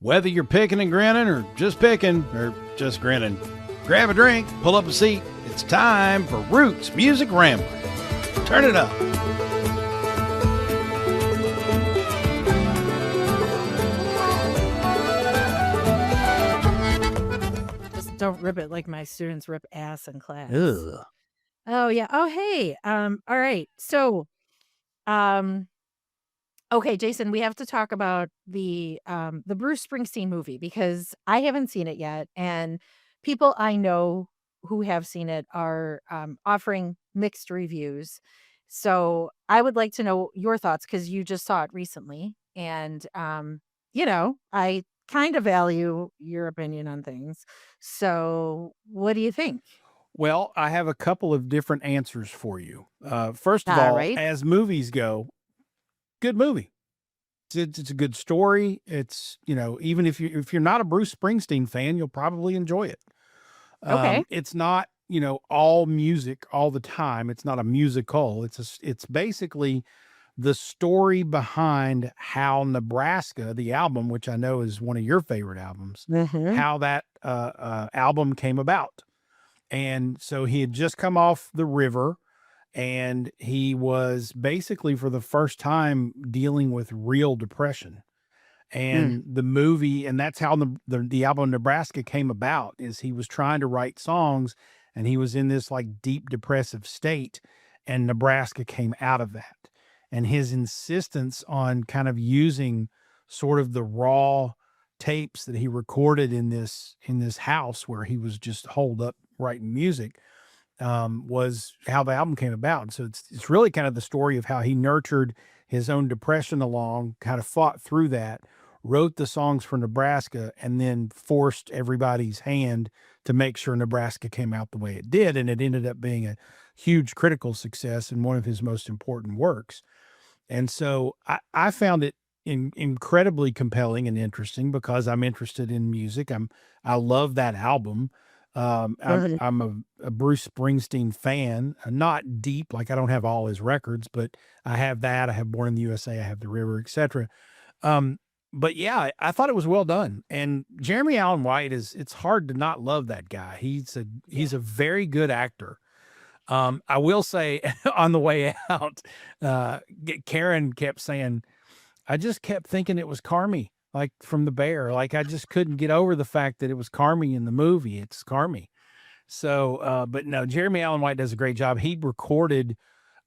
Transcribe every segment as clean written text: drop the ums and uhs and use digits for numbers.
Whether you're picking and grinning or just grinning, grab a drink, pull up a seat. It's time for Roots Music Rambler. Turn it up. Just don't rip it like my students rip ass in class. Ugh. Oh yeah. Oh hey. All right. So, um, okay, Jason, we have to talk about the Bruce Springsteen movie because I haven't seen it yet, and people I know who have seen it are offering mixed reviews. So I would like to know your thoughts because you just saw it recently, and I kind of value your opinion on things. So what do you think? Well, I have a couple of different answers for you. First of All all, right. as movies go, good movie. It's a good story. It's, even if you're not a Bruce Springsteen fan, you'll probably enjoy it. Okay. It's not, all music all the time. It's not a musical. It's basically the story behind how Nebraska, the album, which I know is one of your favorite albums, Mm-hmm. how that album came about. And so he had just come off the river and he was basically for the first time dealing with real depression. Mm. And the movie, and that's how the album Nebraska came about, is he was trying to write songs and he was in this like deep depressive state, and Nebraska came out of that. And his insistence on kind of using sort of the raw tapes that he recorded in this house where he was just holed up writing music, was how the album came about. So it's really kind of the story of how he nurtured his own depression along, kind of fought through that, wrote the songs for Nebraska, and then forced everybody's hand to make sure Nebraska came out the way it did. And it ended up being a huge critical success and one of his most important works. And so I found it incredibly compelling and interesting because I'm interested in music. I love that album. I'm a Bruce Springsteen fan, not deep, like I don't have all his records, but I have that. I have Born in the USA, I have The River, etc. Um, but yeah, I thought it was well done. And Jeremy Allen White it's hard to not love that guy. He's a very good actor. I will say on the way out, Karen kept saying, I just kept thinking it was Carmy, like from The Bear. Like I just couldn't get over the fact that it was Carmy in the movie. It's Carmy. So, but no, Jeremy Allen White does a great job. He recorded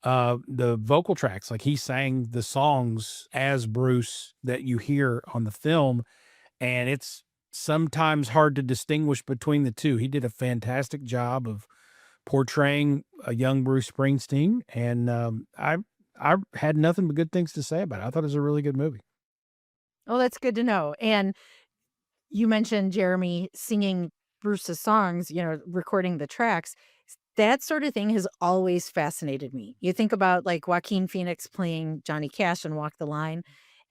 the vocal tracks, like he sang the songs as Bruce that you hear on the film, and it's sometimes hard to distinguish between the two. He did a fantastic job of portraying a young Bruce Springsteen, and I had nothing but good things to say about it. I thought it was a really good movie. Oh, that's good to know. And you mentioned Jeremy singing Bruce's songs, recording the tracks. That sort of thing has always fascinated me. You think about like Joaquin Phoenix playing Johnny Cash and Walk the Line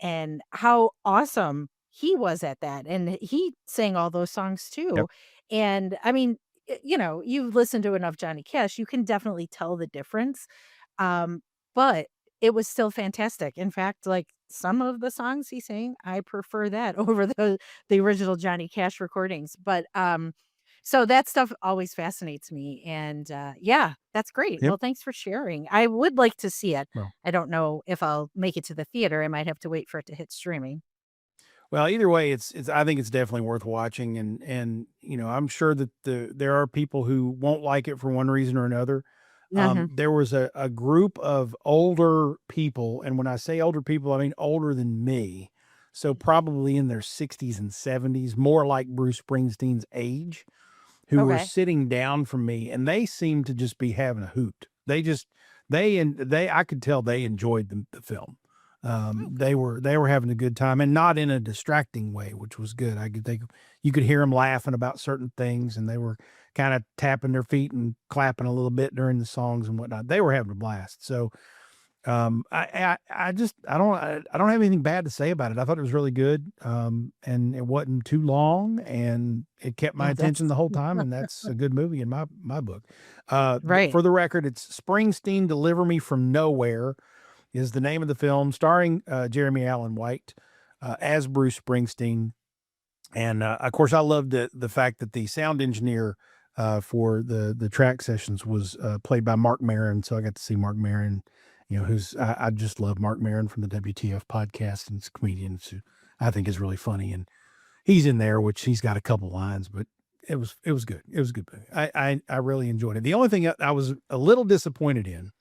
and how awesome he was at that. And he sang all those songs Yep. too. And I mean, you've listened to enough Johnny Cash, you can definitely tell the difference. But it was still fantastic. In fact, like some of the songs he sang, I prefer that over the original Johnny Cash recordings. But so that stuff always fascinates me. And yeah, that's great. Yep. Well, thanks for sharing. I would like to see it. Well, I don't know if I'll make it to the theater. I might have to wait for it to hit streaming. well, either way, it's I think it's definitely worth watching, and I'm sure that there are people who won't like it for one reason or another. Uh-huh. There was a group of older people, and when I say older people, I mean older than me, so probably in their 60s and 70s, more like Bruce Springsteen's age, who were Okay. sitting down from me, and they seemed to just be having a hoot. They I could tell they enjoyed the film. Oh, They were having a good time, and not in a distracting way, which was good. You could hear them laughing about certain things, and they were kind of tapping their feet and clapping a little bit during the songs and whatnot. They were having a blast. So I don't have anything bad to say about it. I thought it was really good. And it wasn't too long, and it kept my oh, attention that's the whole time. And that's a good movie in my book. right. For the record, it's Springsteen Deliver Me from Nowhere is the name of the film, starring Jeremy Allen White as Bruce Springsteen. And of course, I loved the fact that the sound engineer for the track sessions was played by Mark Maron. So I got to see Mark Maron, who's I just love Mark Maron from the WTF podcast, and it's a comedian who I think is really funny. And he's in there, which he's got a couple lines, but it was good. It was a good movie. I really enjoyed it. The only thing I was a little disappointed in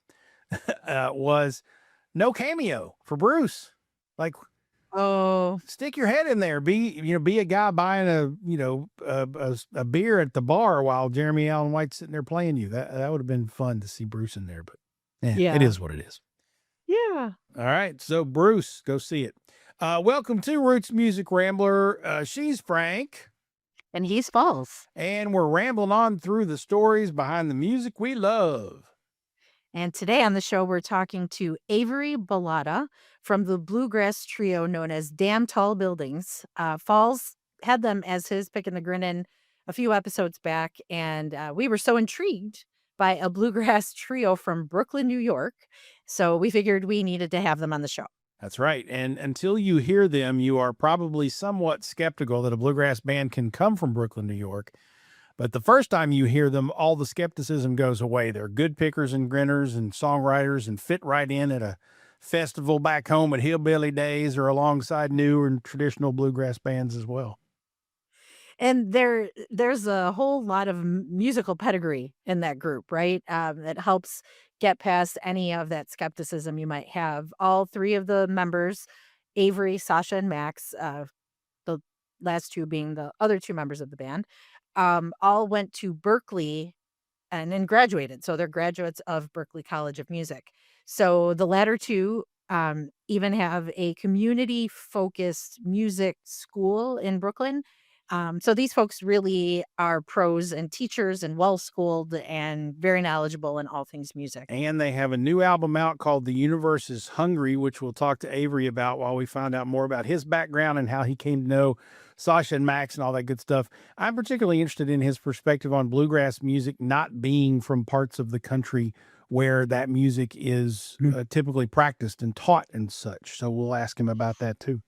was no cameo for Bruce. Like, Oh, stick your head in there. Be a guy buying a beer at the bar while Jeremy Allen White's sitting there playing you. That would have been fun to see Bruce in there, but it yeah. is what it is. Yeah. All right, so Bruce, go see it. Welcome to Roots Music Rambler. She's Frank, And he's false. and we're rambling on through the stories behind the music we love. And today on the show, we're talking to Avery Bellata from the Bluegrass trio known as Damn Tall Buildings. Falls had them as his pick in the grinnin' a few episodes back, and we were so intrigued by a bluegrass trio from Brooklyn, New York. So we figured we needed to have them on the show. That's right. And until you hear them, you are probably somewhat skeptical that a bluegrass band can come from Brooklyn, New York. But the first time you hear them, all the skepticism goes away. They're good pickers and grinners and songwriters and fit right in at a festival back home at Hillbilly Days or alongside new and traditional bluegrass bands as well. And there's a whole lot of musical pedigree in that group, right? That helps get past any of that skepticism you might have. All three of the members, Avery, Sasha, and Max, the last two being the other two members of the band, all went to Berkeley and then graduated. So they're graduates of Berkeley College of Music. So the latter two even have a community focused music school in Brooklyn. So these folks really are pros and teachers and well schooled and very knowledgeable in all things music. And they have a new album out called The Universe is Hungry, which we'll talk to Avery about while we find out more about his background and how he came to know Sasha and Max and all that good stuff. I'm particularly interested in his perspective on bluegrass music not being from parts of the country where that music is typically practiced and taught and such. So we'll ask him about that too.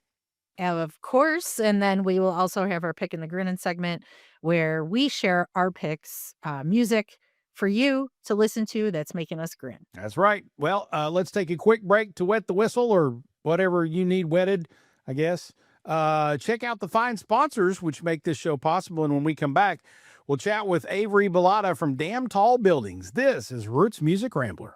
Of course. And then we will also have our pick in the grinning segment where we share our picks, music for you to listen to that's making us grin. That's right. Well, let's take a quick break to wet the whistle or whatever you need wetted, I guess. Check out the fine sponsors which make this show possible. And when we come back, we'll chat with Avery Bellata from Damn Tall Buildings. This is Roots Music Rambler.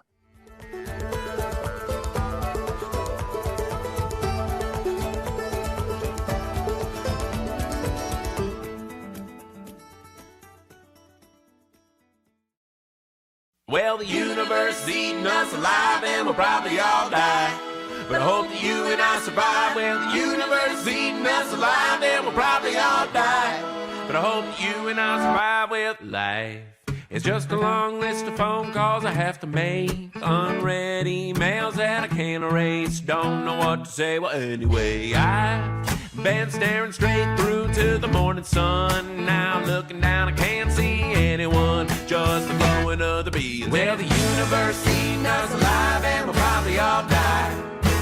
Well, the universe is eating us alive and we'll probably all die. But I hope that you and I survive. Well, the universe is eating us alive and we'll probably all die. But I hope that you and I survive. Well, life is just a long list of phone calls I have to make. Unread emails that I can't erase. Don't know what to say. Well, anyway, I've been staring straight through to the morning sun. Now looking down, I can't see anyone. Just the blowing of the bees. Well, the universe eating us alive and we'll probably all die.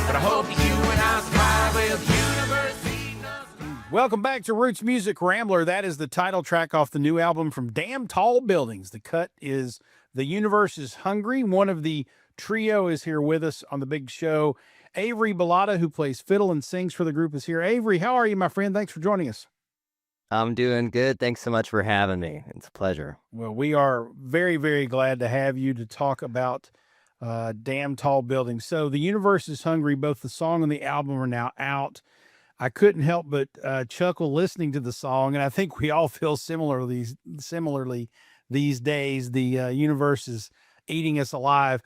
But I hope that you and I survive. Well, the universe eating us alive. Welcome back to Roots Music Rambler. That is the title track off the new album from Damn Tall Buildings. The cut is The Universe is Hungry. One of the trio is here with us on the big show. Avery Bellata, who plays fiddle and sings for the group, is here. Avery, how are you, my friend? Thanks for joining us. I'm doing good. Thanks so much for having me. It's a pleasure. Well, we are very, very glad to have you to talk about Damn Tall Buildings. So The Universe is Hungry. Both the song and the album are now out. I couldn't help but chuckle listening to the song, and I think we all feel similarly these days. The universe is eating us alive.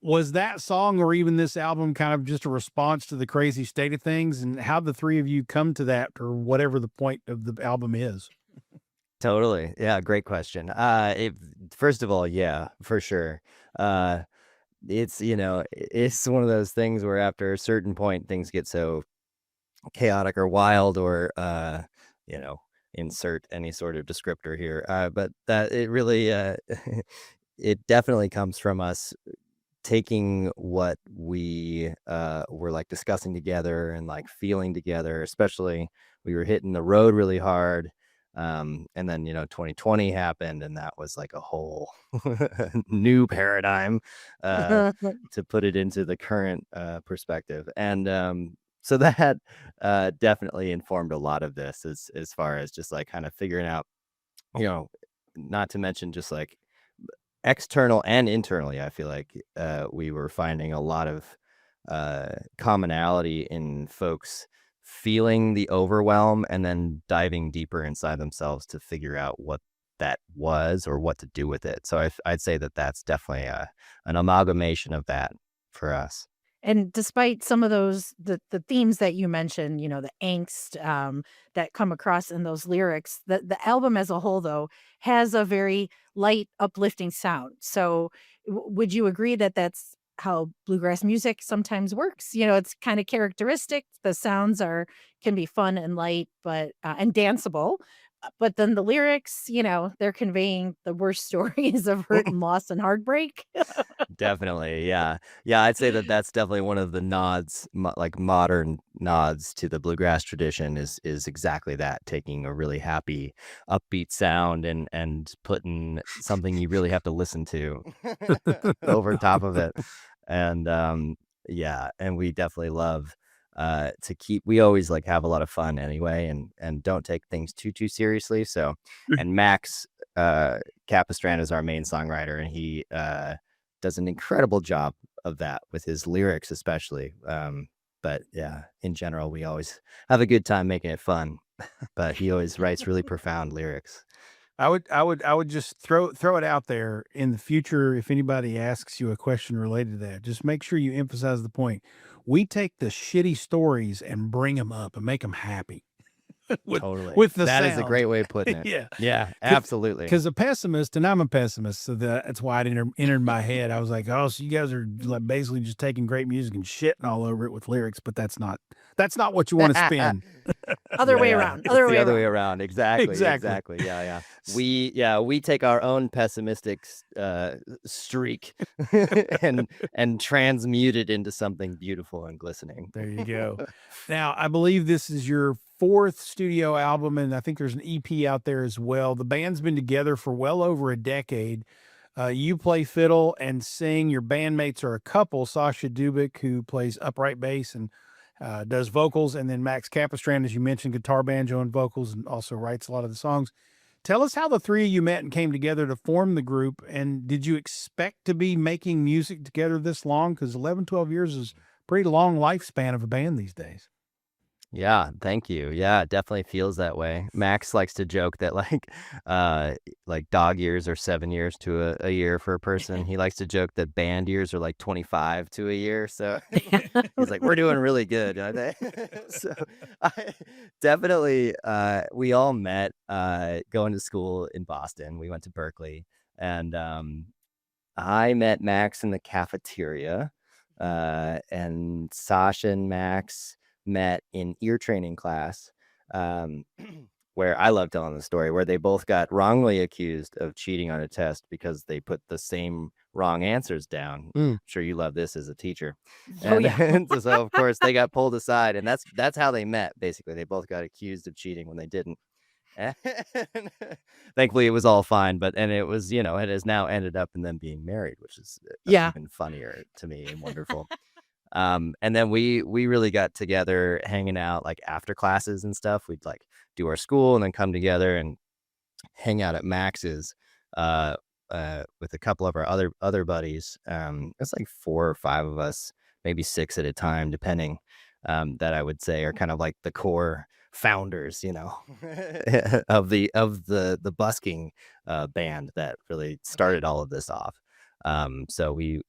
Was that song or even this album kind of just a response to the crazy state of things, and how the three of you come to that, or whatever the point of the album is? Totally. Yeah, great question. First of all, yeah, for sure. It's one of those things where after a certain point things get so chaotic or wild or insert any sort of descriptor here. But that it really it definitely comes from us taking what we were like discussing together and like feeling together, especially we were hitting the road really hard. And then 2020 happened, and that was like a whole new paradigm, to put it into the current perspective. And so that definitely informed a lot of this, as far as just like kind of figuring out, you know, not to mention just like external and internally, I feel like we were finding a lot of commonality in folks feeling the overwhelm and then diving deeper inside themselves to figure out what that was or what to do with it. So I'd say that that's definitely an amalgamation of that for us. And despite some of those the themes that you mentioned, the angst that come across in those lyrics, the album as a whole though has a very light, uplifting sound. So would you agree that that's how bluegrass music sometimes works? It's kind of characteristic. The sounds can be fun and light, but and danceable. But then the lyrics, they're conveying the worst stories of hurt and loss and heartbreak. Definitely, yeah. Yeah, I'd say that that's definitely one of the nods, like modern nods to the bluegrass tradition is exactly that, taking a really happy, upbeat sound and putting something you really have to listen to over top of it. And yeah, and we definitely love to keep we always like have a lot of fun anyway, and don't take things too seriously. So, and Max Capistrand is our main songwriter, and he does an incredible job of that with his lyrics, especially. But yeah, in general, we always have a good time making it fun. But he always writes really profound lyrics. I would just throw it out there in the future. If anybody asks you a question related to that, just make sure you emphasize the point. We take the shitty stories and bring them up and make them happy with Totally. with the That is a sound. great way of putting it. Yeah, Yeah, absolutely. because a pessimist, and I'm a pessimist, so that's why it entered my head. I was like, oh, so you guys are like basically just taking great music and shitting all over it with lyrics, but that's not what you want to spin. Other way Yeah, around. it's Other the way other way around. around. Exactly. Exactly. Exactly. We take our own pessimistic streak and transmute it into something beautiful and glistening. There you go. Now, I believe this is your fourth studio album, and I think there's an EP out there as well. The band's been together for well over a decade. You play fiddle and sing. Your bandmates are a couple, Sasha Dubik, who plays upright bass and does vocals, and then Max Capistrand, as you mentioned, guitar, banjo, and vocals, and also writes a lot of the songs. Tell us how the three of you met and came together to form the group, and did you expect to be making music together this long? Because 11, 12 years is a pretty long lifespan of a band these days. Yeah, thank you. Yeah, it definitely feels that way. Max likes to joke that like dog years are 7 years to a year for a person. He likes to joke that band years are like 25 to a year. So he's like, we're doing really good, aren't they? So I definitely we all met going to school in Boston. We went to Berkeley, and I met Max in the cafeteria, and Sasha and Max met in ear training class, um, where I love telling the story, where they both got wrongly accused of cheating on a test because they put the same wrong answers down. Mm. Sure, you love this as a teacher. Oh, And, yeah. and so, of course, they got pulled aside, and that's how they met. Basically, they both got accused of cheating when they didn't. And thankfully, it was all fine. And it was, it has now ended up in them being married, which is Yeah. even funnier to me and wonderful. And then we really got together hanging out like after classes and stuff. We'd like do our school and then come together and hang out at Max's with a couple of our other buddies. It's like 4 or 5 of us, maybe 6 at a time, depending. That I would say are kind of like the core founders, of the busking band that really started all of this off. So we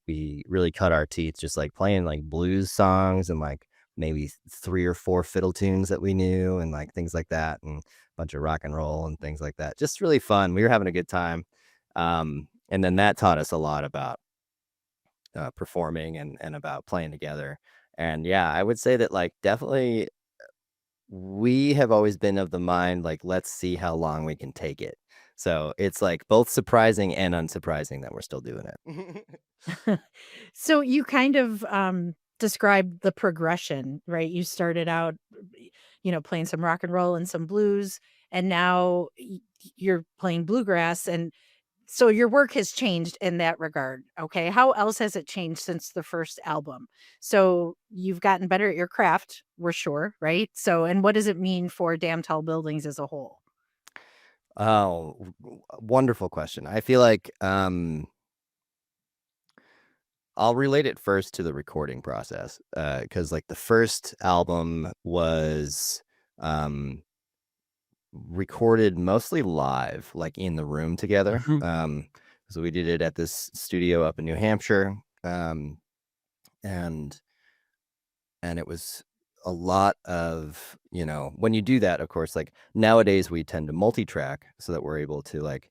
really cut our teeth just like playing like blues songs and like maybe 3 or 4 fiddle tunes that we knew and like things like that, and a bunch of rock and roll and things like that. Just really fun. We were having a good time. And then that taught us a lot about performing and about playing together. And yeah, I would say that like definitely we have always been of the mind, like, let's see how long we can take it. So it's like both surprising and unsurprising that we're still doing it. So you kind of described the progression, right? You started out, playing some rock and roll and some blues, and now you're playing bluegrass. And so your work has changed in that regard. Okay. How else has it changed since the first album? So you've gotten better at your craft, we're sure, right? So, and what does it mean for Damn Tall Buildings as a whole? Oh, wonderful question. I feel like I'll relate it first to the recording process, because like the first album was um, recorded mostly live, like in the room together. Mhm. So we did it at this studio up in New Hampshire, and and it was a lot of, when you do that, of course, like nowadays we tend to multi-track so that we're able to like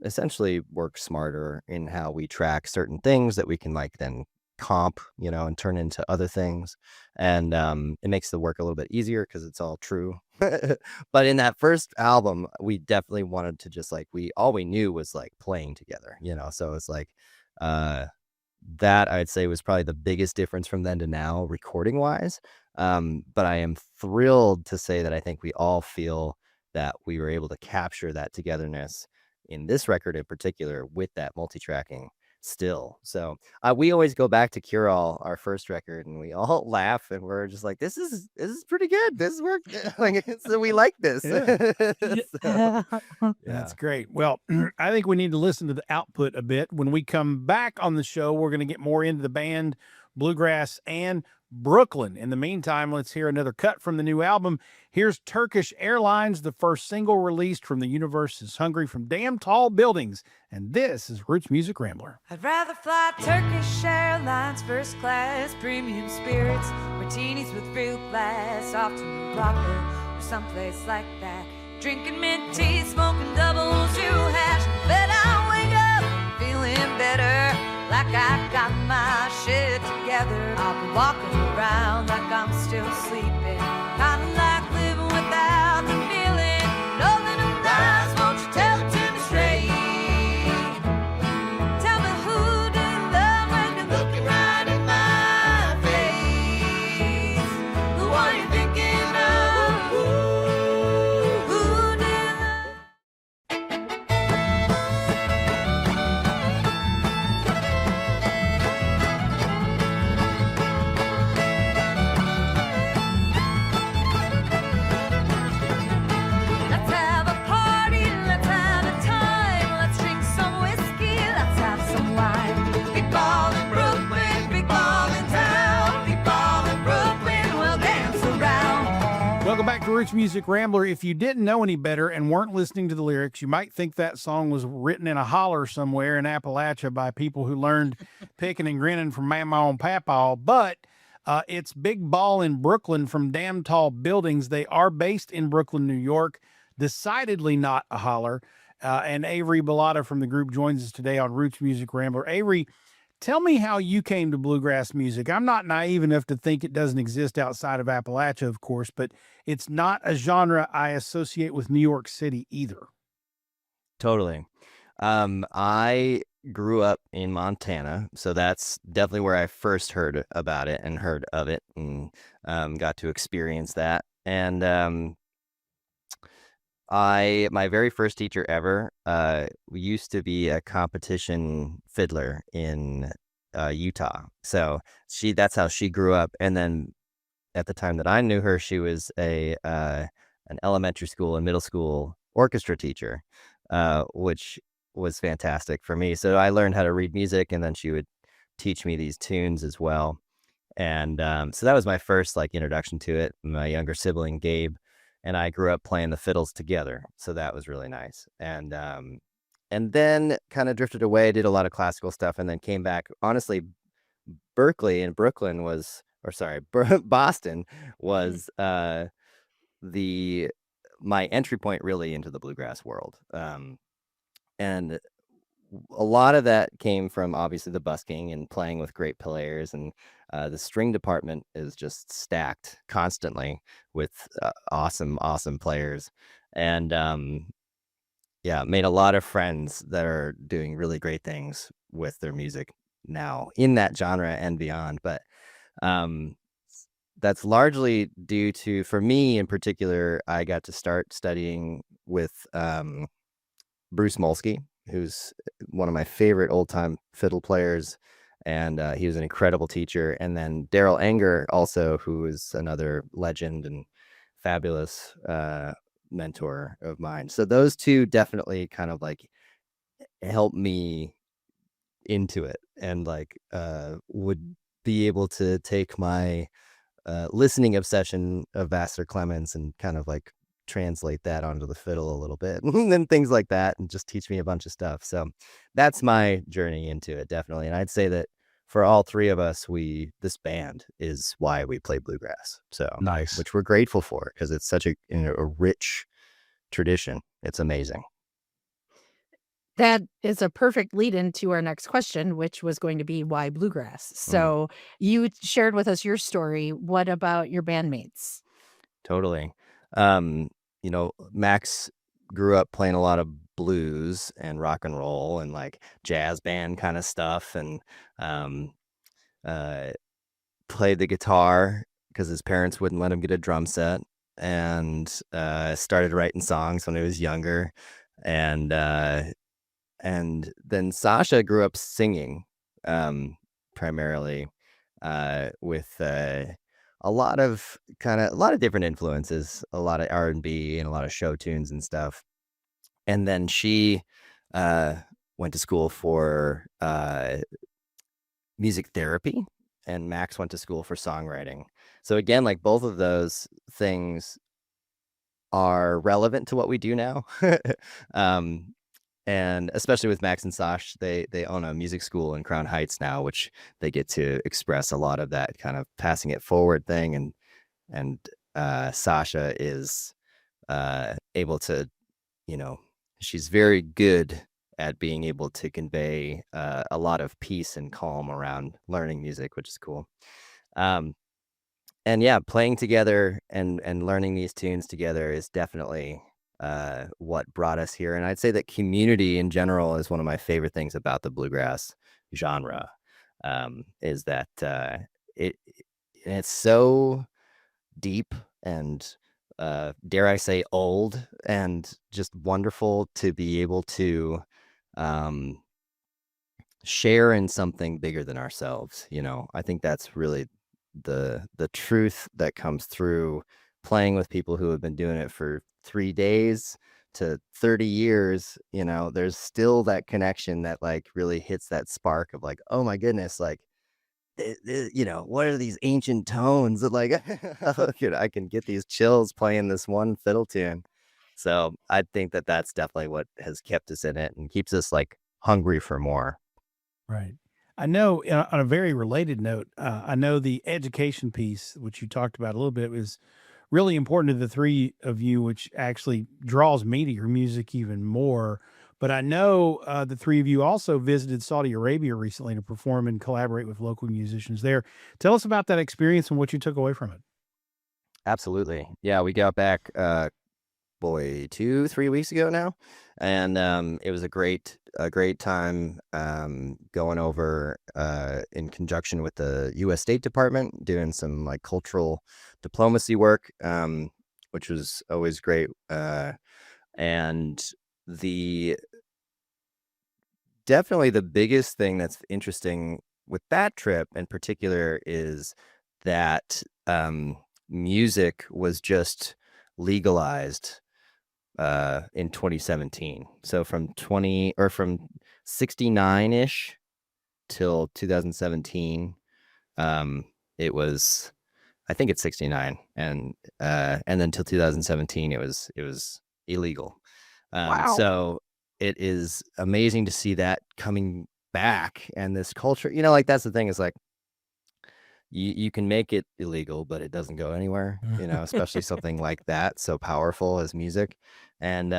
essentially work smarter in how we track certain things that we can like then comp, and turn into other things. And it makes the work a little bit easier because it's all true. But in that first album, we definitely wanted to just like all we knew was like playing together, so it's like uh that I'd say was probably the biggest difference from then to now, recording wise. But I am thrilled to say that I think we all feel that we were able to capture that togetherness in this record in particular with that multi-tracking still. So we always go back to Cure All, our first record, and we all laugh and we're just like, this is pretty good. This worked. Like, so we like this. Yeah. So, That's yeah. great. Well, I think we need to listen to the output a bit. When we come back on the show, we're going to get more into the band, Bluegrass, and Brooklyn. In the meantime, let's hear another cut from the new album. Here's Turkish Airlines, the first single released from The Universe is Hungry from Damn Tall Buildings. And this is Roots Music Rambler. I'd rather fly Turkish Airlines first class, premium spirits, martinis with fruit blast, off to Morocco or someplace like that. Drinking mint tea, smoking double two hash. Bet I'll wake up feeling better, like I got my shit together. I'll be walking around like I'm still sleeping, kinda like living without the feeling. Nothing of lies, won't you tell it to me straight? Tell me who do you love when you're looking right in my face? Who are you thinking of? Who do you love? Let's have a party, let's have a time, let's drink some whiskey, let's have some wine. Big ball in Brooklyn, big ball in town, big ball in Brooklyn, we'll dance around. Welcome back to Roots Music Rambler. If you didn't know any better and weren't listening to the lyrics, you might think that song was written in a holler somewhere in Appalachia by people who learned picking and grinning from Mama and Papa. But it's Big Ball in Brooklyn from Damn Tall Buildings. They are based in Brooklyn, New York. Decidedly not a holler. And Avery Bellata from the group joins us today on Roots Music Rambler. Avery, tell me how you came to bluegrass music. I'm not naive enough to think it doesn't exist outside of Appalachia, of course, but it's not a genre I associate with New York City either. Totally. I grew up in Montana, so that's definitely where I first heard about it and heard of it, and got to experience that. And my very first teacher ever used to be a competition fiddler in Utah. So that's how she grew up. And then at the time that I knew her, she was an elementary school and middle school orchestra teacher, which was fantastic for me. So I learned how to read music, and then she would teach me these tunes as well. And so that was my first like introduction to it. My younger sibling Gabe and I grew up playing the fiddles together, so that was really nice. And then kind of drifted away, did a lot of classical stuff, and then came back. Honestly, Berkeley and Brooklyn was, or sorry, Boston was my entry point really into the bluegrass world. And a lot of that came from obviously the busking and playing with great players, and the string department is just stacked constantly with awesome players, and yeah, made a lot of friends that are doing really great things with their music now in that genre and beyond. But um, that's largely due to, for me in particular, I got to start studying with Bruce Molsky, who's one of my favorite old time fiddle players. And he was an incredible teacher. And then Daryl Anger, also, who is another legend and fabulous mentor of mine. So those two definitely kind of like helped me into it, and like would be able to take my listening obsession of Vassar Clemens and kind of like translate that onto the fiddle a little bit and things like that, and just teach me a bunch of stuff. So that's my journey into it, definitely. And I'd say that for all three of us, this band is why we play bluegrass. So Nice. which we're grateful for, because it's such a rich tradition. It's amazing. That is a perfect lead into our next question, which was going to be why bluegrass. So you shared with us your story. What about your bandmates? Totally. Max grew up playing a lot of blues and rock and roll and like jazz band kind of stuff, and played the guitar because his parents wouldn't let him get a drum set, and started writing songs when he was younger. And then Sasha grew up singing, primarily, with a lot of different influences, a lot of R&B and a lot of show tunes and stuff. And then she went to school for music therapy, and Max went to school for songwriting. So again, like both of those things are relevant to what we do now. And especially with Max and Sash, they own a music school in Crown Heights now, which they get to express a lot of that kind of passing it forward thing. And Sasha is able to, she's very good at being able to convey a lot of peace and calm around learning music, which is cool. And yeah, playing together and learning these tunes together is definitely what brought us here. And I'd say that community in general is one of my favorite things about the bluegrass genre, is that it's so deep and dare I say old, and just wonderful to be able to share in something bigger than ourselves. I think that's really the truth that comes through playing with people who have been doing it for 3 days to 30 years. There's still that connection that like really hits that spark of like, oh my goodness, like what are these ancient tones that like I can get these chills playing this one fiddle tune. So I think that that's definitely what has kept us in it and keeps us like hungry for more. Right. I know, on a very related note, I know the education piece, which you talked about a little bit, is really important to the three of you, which actually draws me to your music even more. But I know the three of you also visited Saudi Arabia recently to perform and collaborate with local musicians there. Tell us about that experience and what you took away from it. Absolutely. Yeah, we got back 2-3 weeks ago now, and it was a great time going over in conjunction with the U.S. State Department, doing some like cultural diplomacy work, which was always great. And definitely the biggest thing that's interesting with that trip in particular is that music was just legalized in 2017. So from 69-ish till 2017, it was, I think it's 69, and then till 2017 it was illegal. Wow. So it is amazing to see that coming back, and this culture, like that's the thing, is like you can make it illegal, but it doesn't go anywhere, especially something like that, so powerful as music. And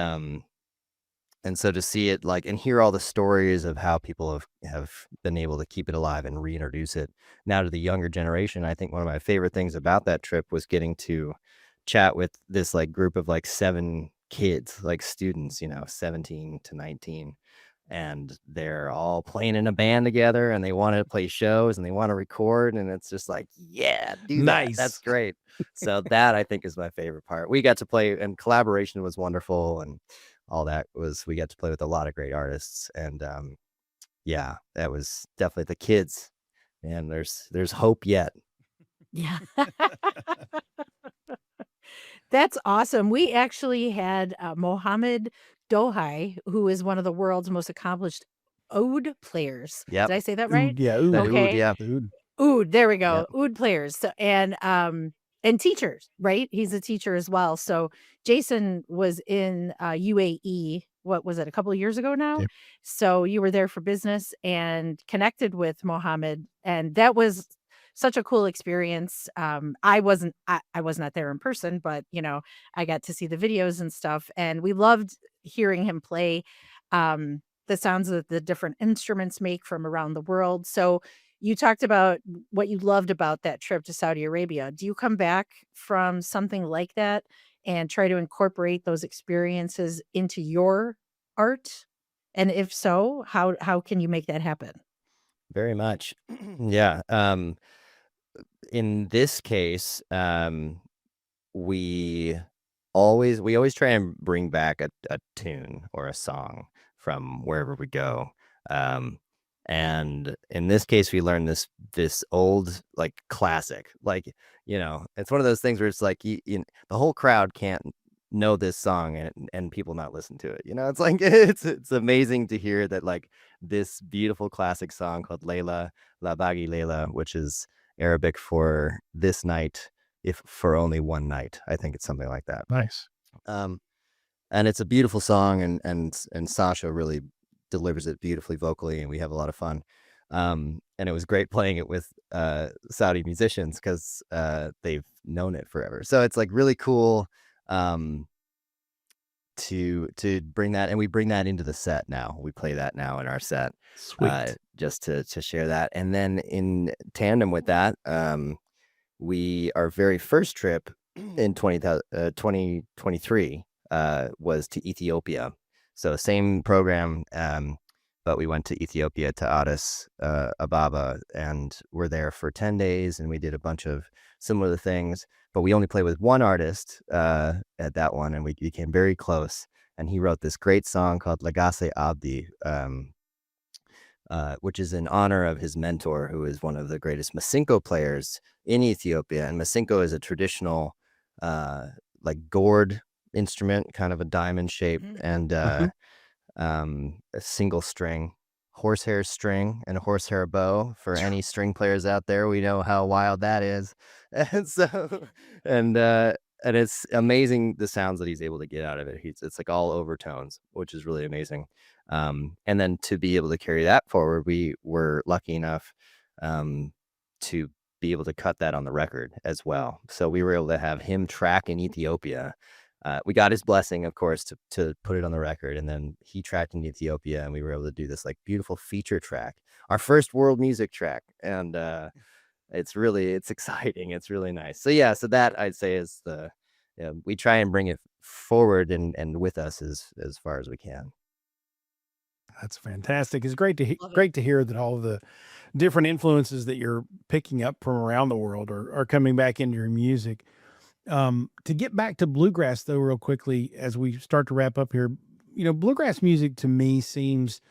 And so to see it like and hear all the stories of how people have been able to keep it alive and reintroduce it now to the younger generation, I think one of my favorite things about that trip was getting to chat with this like group of like 7 kids, like students, 17 to 19. And they're all playing in a band together and they want to play shows and they want to record. And it's just like, yeah, do that. That's Nice. great. So that I think is my favorite part. We got to play and collaboration was wonderful and all that we got to play with a lot of great artists. And yeah, that was definitely the kids. And there's hope yet. Yeah. That's awesome. We actually had Mohammed Dohai, who is one of the world's most accomplished oud players. Yep. Did I say that right? Oud, yeah, The oud. oud, Okay. yeah. Oud. Oud, there we go. Yep. Oud players. So, and teachers, right? He's a teacher as well. So Jason was in UAE. What was it? A couple of years ago now. Yep. So you were there for business and connected with Mohammed, and that was such a cool experience. I was not there in person, but I got to see the videos and stuff, and we loved hearing him play the sounds that the different instruments make from around the world. So you talked about what you loved about that trip to Saudi Arabia. Do you come back from something like that and try to incorporate those experiences into your art? And if so, how can you make that happen? Very much. Yeah. In this case, we always try and bring back a tune or a song from wherever we go. And in this case, we learned this old like classic. Like, it's one of those things where it's like the whole crowd can't know this song and people not listen to it. It's like it's amazing to hear that like this beautiful classic song called Layla, La Bagi Layla, which is Arabic for this night, if for only one night. I think it's something like that. Nice. And it's a beautiful song, and Sasha really delivers it beautifully vocally, and we have a lot of fun. And it was great playing it with Saudi musicians because they've known it forever. So it's like really cool to bring that, and we bring that into the set now. We play that now in our set. Sweet. Just to share that. And then in tandem with that, our very first trip in 2023 was to Ethiopia. So same program, but we went to Ethiopia, to Addis Ababa, and we're there for 10 days, and we did a bunch of similar things, but we only played with one artist at that one, and we became very close, and he wrote this great song called Lagase Abdi, which is in honor of his mentor, who is one of the greatest Masinko players in Ethiopia. And Masinko is a traditional like gourd instrument, kind of a diamond shape, and a single string horsehair string and a horsehair bow. For any string players out there, we know how wild that is. And so and it's amazing the sounds that he's able to get out of it. It's like all overtones, which is really amazing. And then to be able to carry that forward, we were lucky enough to be able to cut that on the record as well. So we were able to have him track in Ethiopia. We got his blessing, of course, to put it on the record, and then he tracked in Ethiopia, and we were able to do this like beautiful feature track, our first world music track, and it's exciting. It's really nice. So yeah, so that I'd say is we try and bring it forward and with us as far as we can. That's fantastic. It's great to Love it. great to hear that all of the different influences that you're picking up from around the world are coming back into your music. To get back to bluegrass though, real quickly, as we start to wrap up here, bluegrass music to me seems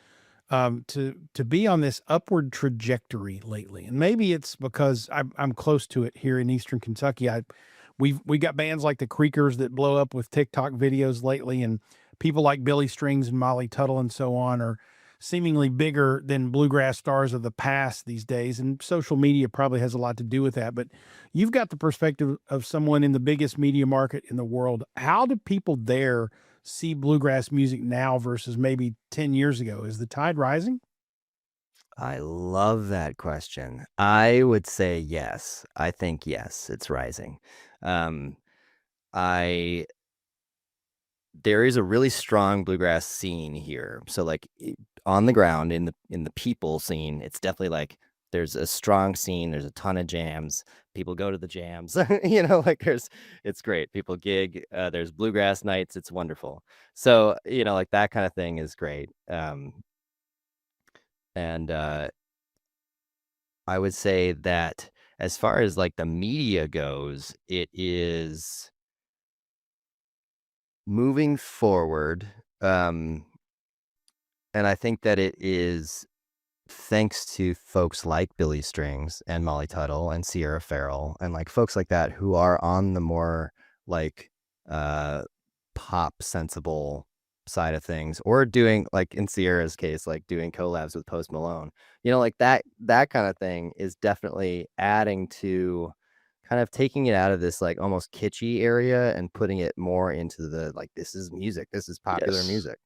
to be on this upward trajectory lately, and maybe it's because I'm close to it here in Eastern Kentucky. We got bands like the Creekers that blow up with TikTok videos lately, and people like Billy Strings and Molly Tuttle and so on are seemingly bigger than bluegrass stars of the past these days. And social media probably has a lot to do with that. But you've got the perspective of someone in the biggest media market in the world. How do people there see bluegrass music now versus maybe 10 years ago? Is the tide rising? I love that question. I would say yes. I think yes, it's rising. I there is a really strong bluegrass scene here. So like on the ground in the people scene, it's definitely like there's a strong scene. There's a ton of jams. People go to the jams. Like it's great. People gig. There's bluegrass nights. It's wonderful. So like that kind of thing is great. And I would say that as far as like the media goes, it is moving forward. And I think that it is thanks to folks like Billy Strings and Molly Tuttle and Sierra Farrell and like folks like that who are on the more like pop sensible side of things, or doing, like in Sierra's case, like doing collabs with Post Malone, like that kind of thing is definitely adding to kind of taking it out of this like almost kitschy area and putting it more into the like, this is music, this is popular Yes. music.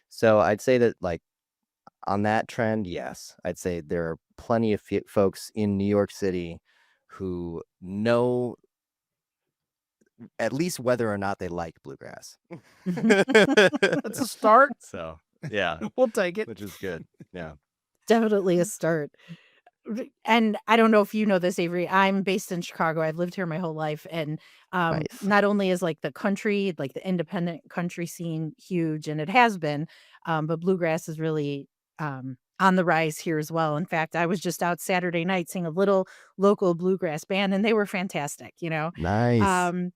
So I'd say that like on that trend, yes, I'd say there are plenty of folks in New York City who know at least whether or not they like bluegrass. That's a start. So yeah, We'll take it. which is good. Yeah. Definitely a start. And I don't know if you know this, Avery. I'm based in Chicago. I've lived here my whole life. And Nice. not only is like the country, like the independent country scene huge, and it has been, but bluegrass is really on the rise here as well. In fact, I was just out Saturday night seeing a little local bluegrass band, and they were fantastic, Nice.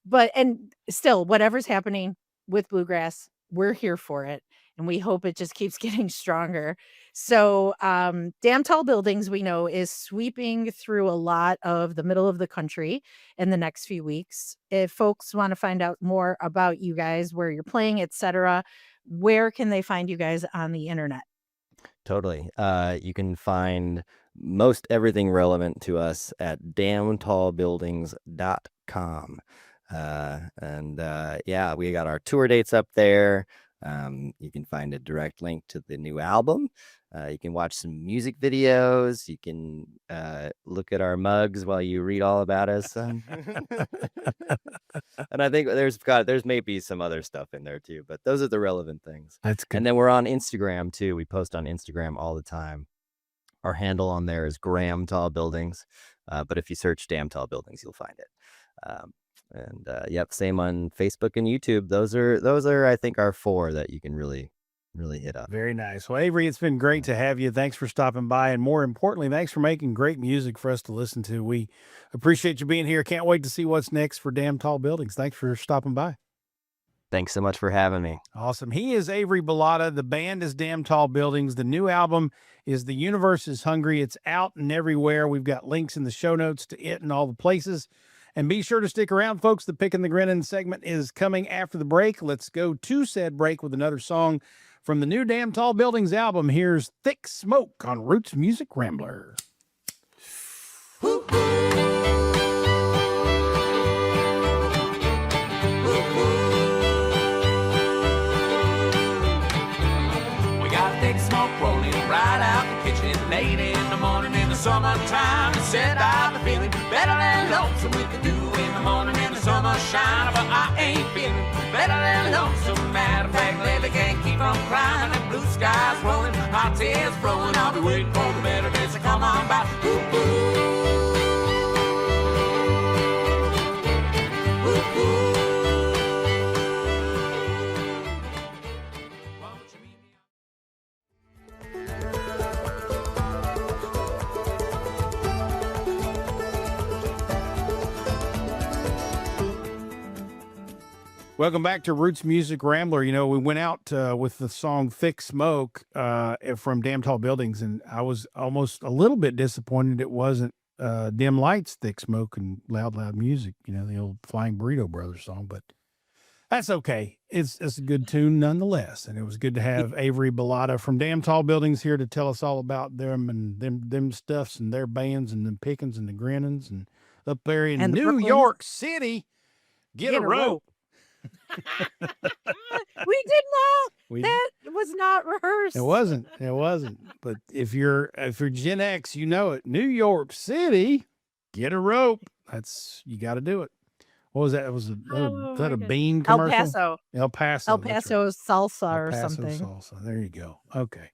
But and still, whatever's happening with bluegrass, we're here for it. And we hope it just keeps getting stronger. So Damn Tall Buildings, we know, is sweeping through a lot of the middle of the country in the next few weeks. If folks want to find out more about you guys, where you're playing, etc., where can they find you guys on the internet? Totally. You can find most everything relevant to us at damntallbuildings.com. Yeah, we got our tour dates up there. You can find a direct link to the new album. You can watch some music videos. You can look at our mugs while you read all about us. And I think there's maybe some other stuff in there too, but those are the relevant things. That's good. And then we're on Instagram too. We post on Instagram all the time. Our handle on there is Graham Tall Buildings. But if you search Damn Tall Buildings, you'll find it. Yep, same on Facebook and YouTube. Those are I think our 4 that you can really hit up. Very nice. Well, Avery, it's been great to have you. Thanks for stopping by. And more importantly, thanks for making great music for us to listen to. We appreciate you being here. Can't wait to see what's next for Damn Tall Buildings. Thanks for stopping by. Thanks so much for having me. Awesome. He is Avery Bellata. The band is Damn Tall Buildings. The new album is The Universe is Hungry. It's out and everywhere. We've got links in the show notes to it and all the places. And be sure to stick around, folks. The Pickin' the Grinnin' segment is coming after the break. Let's go to said break with another song from the new Damn Tall Buildings album. Here's Thick Smoke on Roots Music Rambler. We got thick smoke rolling right out the kitchen late in the morning in the summertime. It said I've been feeling better than lonesome we could do in the morning in the summer shine. But I ain't feeling better than lonesome. Matter of fact, lately can't keep from crying. And blue skies rolling, hot tears flowing. I'll be waiting for the better days to come on by. Ooh, ooh. Welcome back to Roots Music Rambler. We went out with the song Thick Smoke from Damn Tall Buildings, and I was almost a little bit disappointed it wasn't Dim Lights, Thick Smoke, and Loud Music, the old Flying Burrito Brothers song, but that's okay. It's a good tune nonetheless, and it was good to have Avery Bellata from Damn Tall Buildings here to tell us all about them and them stuffs and their bands and them Pickins and the Grinnins and up there in And the New Brooklyns. York City. Get a rope. We did not. That was not rehearsed. It wasn't. But if you're Gen X, you know it. New York City, get a rope. You got to do it. What was that? It was Oh was that my a goodness. bean El commercial? Paso. El Paso. El That's right. Paso salsa El or Paso something. salsa. There you go. Okay.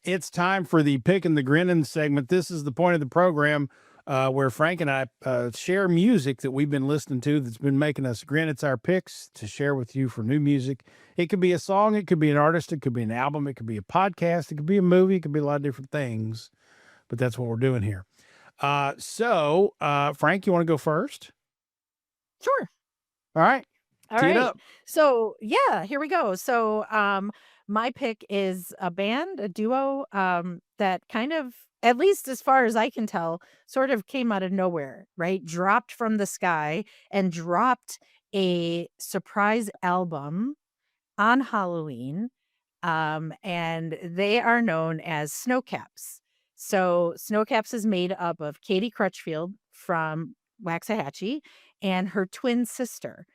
It's time for the Pickin' the Grinnin' segment. This is the point of the program where Frank and I share music that we've been listening to that's been making us grin. It's our picks to share with you for new music. It could be a song, it could be an artist, it could be an album, it could be a podcast, it could be a movie, it could be a lot of different things. But that's what we're doing here. So, Frank, you want to go first? Sure. All right. All Tee it right. up. So yeah, here we go. So my pick is a band, a duo, that kind of, at least as far as I can tell, sort of came out of nowhere, right? Dropped from the sky and dropped a surprise album on Halloween. And they are known as Snowcaps. So Snowcaps is made up of Katie Crutchfield from Waxahachie and her twin sister.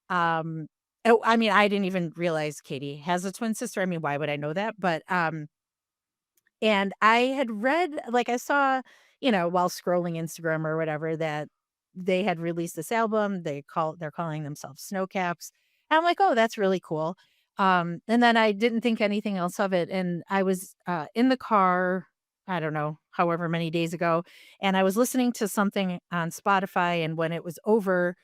Um, oh, I mean, I didn't even realize Katie has a twin sister. I mean, why would I know that? But and I had read, like, I saw, while scrolling Instagram or whatever, that they had released this album. They're calling themselves Snowcaps. And I'm like, oh, that's really cool. And then I didn't think anything else of it. And I was in the car, I don't know, however many days ago, and I was listening to something on Spotify. And when it was over,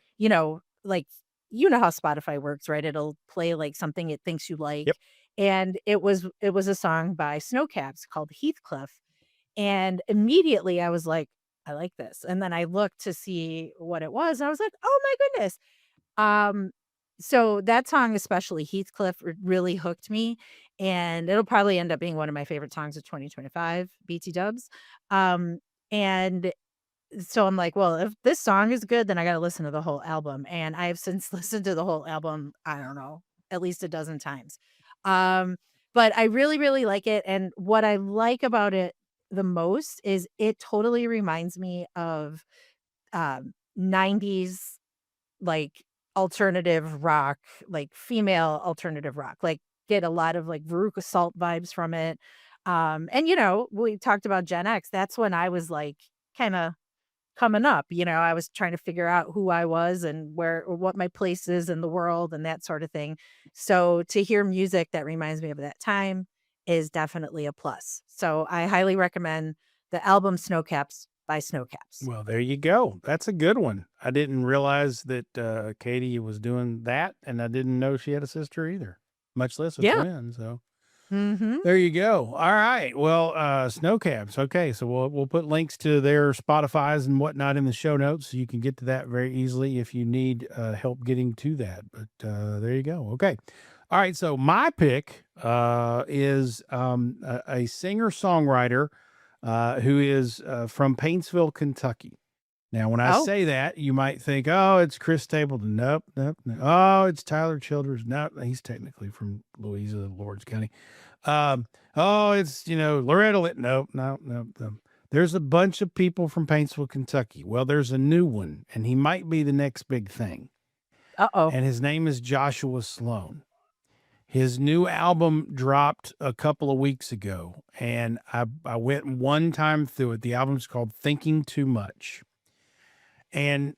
like, how Spotify works, right? It'll play like something it thinks you like. Yep. And it was a song by Snowcaps called Heathcliff. And immediately I was like, I like this. And then I looked to see what it was. And I was like, oh my goodness. Um, so that song, especially Heathcliff, really hooked me. And it'll probably end up being one of my favorite songs of 2025, BT dubs. And so I'm like, well, if this song is good, then I got to listen to the whole album. And I have since listened to the whole album, I don't know, at least a dozen times. Um, but I really, really like it. And what I like about it the most is it totally reminds me of 90s, like, alternative rock, like female alternative rock, like get a lot of like Veruca Salt vibes from it. And we talked about Gen X. That's when I was like kind of coming up. I was trying to figure out who I was and where or what my place is in the world and that sort of thing. So to hear music that reminds me of that time is definitely a plus. So I highly recommend the album Snowcaps by Snowcaps. Well, there you go. That's a good one. I didn't realize that Katie was doing that, and I didn't know she had a sister either, much less a Yeah. twin. So Mm-hmm. there you go. All right. Well, Snowcaps. Okay, so we'll put links to their Spotify's and whatnot in the show notes, so you can get to that very easily if you need help getting to that. But there you go. Okay. All right. So my pick is a singer-songwriter who is from Paintsville, Kentucky. Now, when I Oh. say that, you might think, oh, it's Chris Stapleton. Nope, nope, no. Oh, it's Tyler Childers. No, he's technically from Louisa, Lawrence County. Oh, it's, Loretta Lynn. Nope, no. There's a bunch of people from Paintsville, Kentucky. Well, there's a new one, and he might be the next big thing. Uh-oh. And his name is Joshua Sloan. His new album dropped a couple of weeks ago, and I went one time through it. The album's called Thinking Too Much. And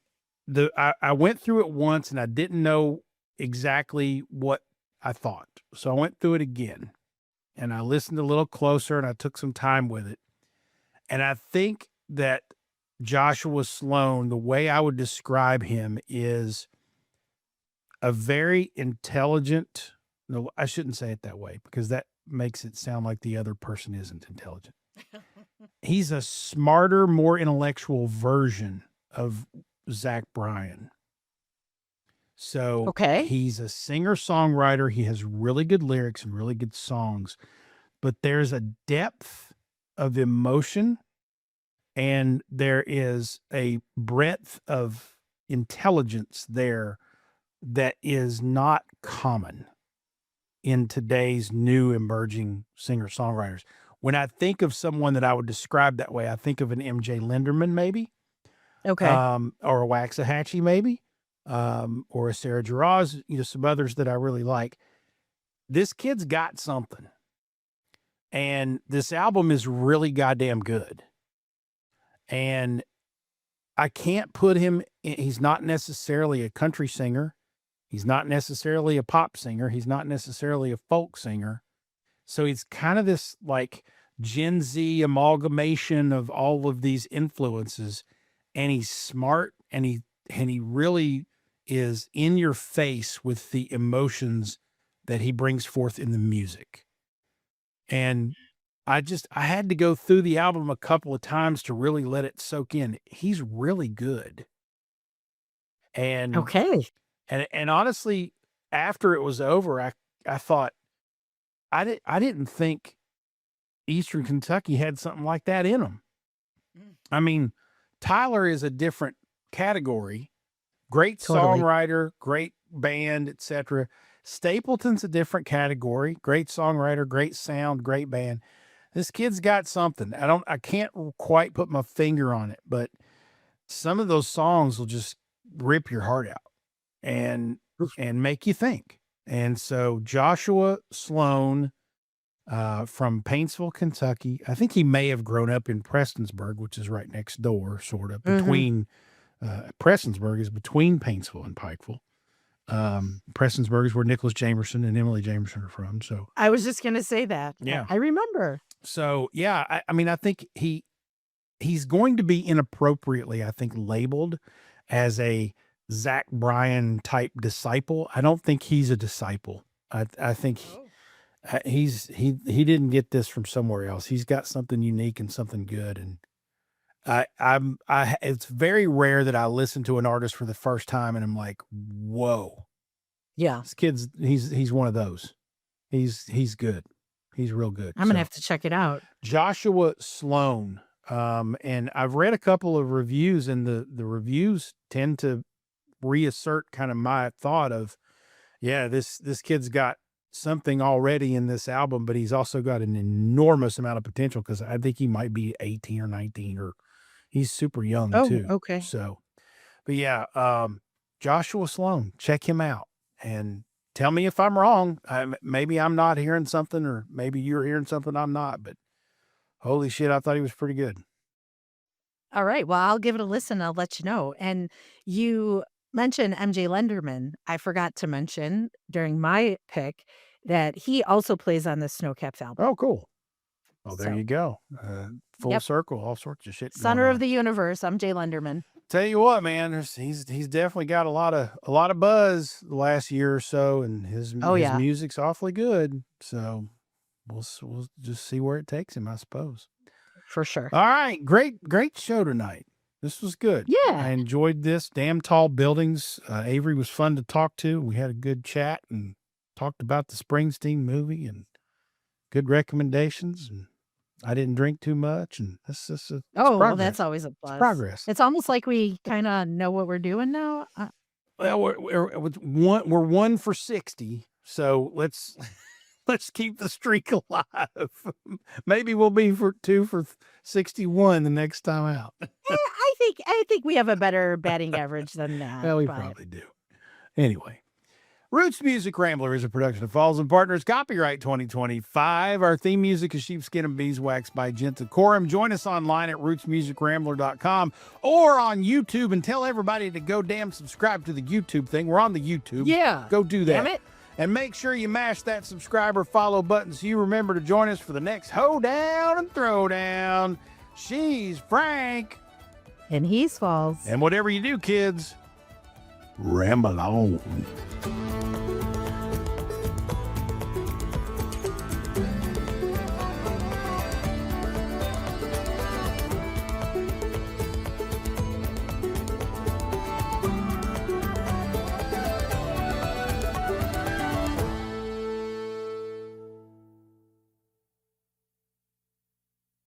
I went through it once, and I didn't know exactly what I thought. So I went through it again, and I listened a little closer, and I took some time with it. And I think that Joshua Sloan, the way I would describe him is a very intelligent. No, I shouldn't say it that way because that makes it sound like the other person isn't intelligent. He's a smarter, more intellectual version of Zach Bryan. So Okay. he's a singer-songwriter. He has really good lyrics and really good songs, but there's a depth of emotion and there is a breadth of intelligence there that is not common in today's new emerging singer-songwriters. When I think of someone that I would describe that way, I think of an MJ Linderman maybe, Okay. or a Waxahachie maybe, or a Sarah Jaraz, some others that I really like. This kid's got something. And this album is really goddamn good. And I can't put him he's not necessarily a country singer. He's not necessarily a pop singer. He's not necessarily a folk singer. So he's kind of this like Gen Z amalgamation of all of these influences. And he's smart and he really is in your face with the emotions that he brings forth in the music. And I had to go through the album a couple of times to really let it soak in. He's really good. And Okay. and honestly, after it was over, I thought I didn't think Eastern Kentucky had something like that in them. I mean, Tyler is a different category. Great Totally. songwriter, great band, etc. Stapleton's a different category. Great songwriter, great sound, great band. This kid's got something. I can't quite put my finger on it, but some of those songs will just rip your heart out and make you think. And so Joshua Sloan from Paintsville, Kentucky. I think he may have grown up in Prestonsburg, which is right next door, sort of between Prestonsburg is between Paintsville and Pikeville. Prestonsburg is where Nicholas Jamerson and Emily Jamerson are from. So I was just going to say that. Yeah. I remember. So yeah, I mean, I think he's going to be inappropriately, I think, labeled as a Zach Bryan type disciple. I don't think he's a disciple. I think he didn't get this from somewhere else. He's got something unique and something good. And it's very rare that I listen to an artist for the first time and I'm like, whoa, Yeah. this kid's he's one of those. He's good. He's real good. I'm going to have to check it out. Joshua Sloan. And I've read a couple of reviews, and the reviews tend to reassert kind of my thought of, yeah, this kid's got something already in this album, but he's also got an enormous amount of potential because I think he might be 18 or 19 or he's super young too. Okay. So, but yeah, Joshua Sloan, check him out and tell me if I'm wrong. Maybe I'm not hearing something, or maybe you're hearing something I'm not, but holy shit, I thought he was pretty good. All right. Well, I'll give it a listen. I'll let you know. And you mentioned MJ Lenderman. I forgot to mention during my pick that he also plays on the Snowcaps album. Oh, cool. Oh, there So- you go. Full Yep. circle, all sorts of shit. Center going of on. the universe, MJ Lenderman. Tell you what, man, he's definitely got a lot of buzz the last year or so, and his yeah. music's awfully good. So we'll just see where it takes him, I suppose. For sure. All right, great show tonight. This was good. Yeah. I enjoyed this. Damn tall buildings. Avery was fun to talk to. We had a good chat and talked about the Springsteen movie and good recommendations. And I didn't drink too much, and this is Well, progress. that's always a plus. It's progress. It's almost like we kind of know what we're doing now. Well, we're 1 for 60, so let's keep the streak alive. Maybe we'll be 2 for 61 the next time out. I think we have a better batting average than that. Well, we but- probably do. Anyway, Roots Music Rambler is a production of Falls and Partners. Copyright 2025. Our theme music is Sheepskin and Beeswax by Gentacorum. Join us online at rootsmusicrambler.com or on YouTube, and tell everybody to go damn subscribe to the YouTube thing. We're on the YouTube. Yeah. Go do that. Damn it. And make sure you mash that subscribe or follow button so you remember to join us for the next Hoe-Down and Throwdown. She's Frank. And he's Falls. And whatever you do, kids, ramble on.